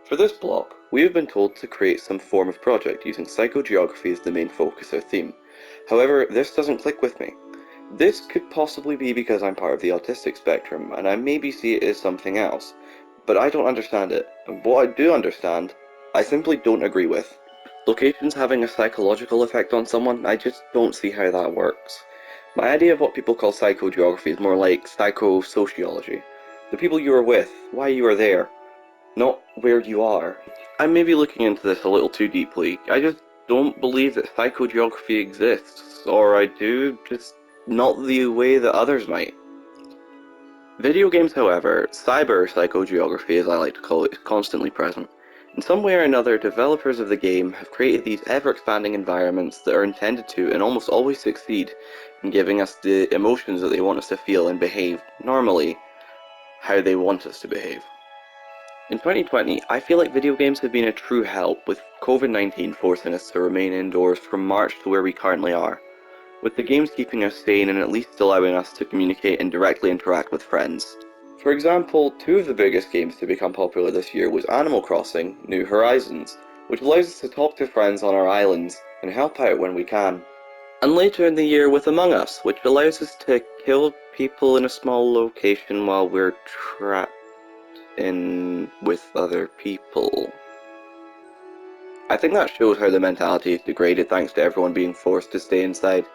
For this block, we have been told to create some form of project using psychogeography as the main focus or theme. However, this doesn't click with me. This could possibly be because I'm part of the autistic spectrum, and I maybe see it as something else, but I don't understand it, and what I do understand, I simply don't agree with. Locations having a psychological effect on someone, I just don't see how that works. My idea of what people call psychogeography is more like psychosociology. The people you are with, why you are there, not where you are. I may be looking into this a little too deeply. I just don't believe that psychogeography exists, or I do, just not the way that others might. Video games, however, cyber psychogeography as I like to call it, is constantly present. In some way or another, developers of the game have created these ever-expanding environments that are intended to, and almost always succeed, in giving us the emotions that they want us to feel and behave, normally, how they want us to behave. In 2020, I feel like video games have been a true help, with COVID-19 forcing us to remain indoors from March to where we currently are, with the games keeping us sane and at least allowing us to communicate and directly interact with friends. For example, two of the biggest games to become popular this year was Animal Crossing: New Horizons, which allows us to talk to friends on our islands and help out when we can. And later in the year with Among Us, which allows us to kill people in a small location while we're trapped in with other people. I think that shows how the mentality is degraded thanks to everyone being forced to stay inside.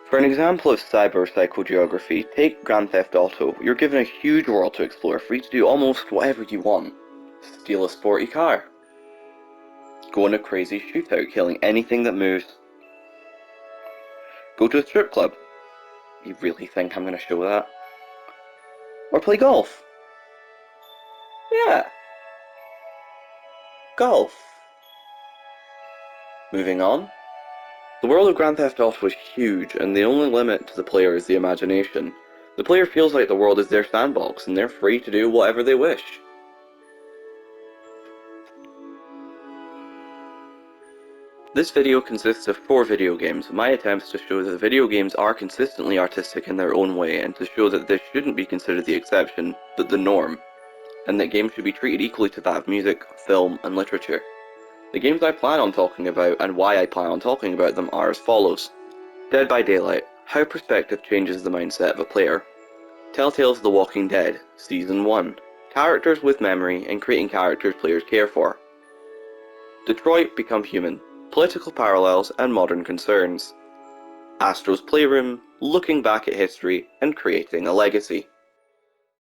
For an example of cyber psychogeography, take Grand Theft Auto. You're given a huge world to explore, free to do almost whatever you want. Steal a sporty car. Go on a crazy shootout, killing anything that moves. Go to a strip club. You really think I'm going to show that? Or play golf. Yeah. Golf. Moving on. The world of Grand Theft Auto is huge, and the only limit to the player is the imagination. The player feels like the world is their sandbox, and they're free to do whatever they wish. This video consists of 4 video games, my attempts to show that video games are consistently artistic in their own way, and to show that this shouldn't be considered the exception, but the norm, and that games should be treated equally to that of music, film, and literature. The games I plan on talking about, and why I plan on talking about them, are as follows. Dead by Daylight, how perspective changes the mindset of a player. Telltale's The Walking Dead, Season 1, characters with memory and creating characters players care for. Detroit Become Human, political parallels and modern concerns. Astro's Playroom, looking back at history and creating a legacy.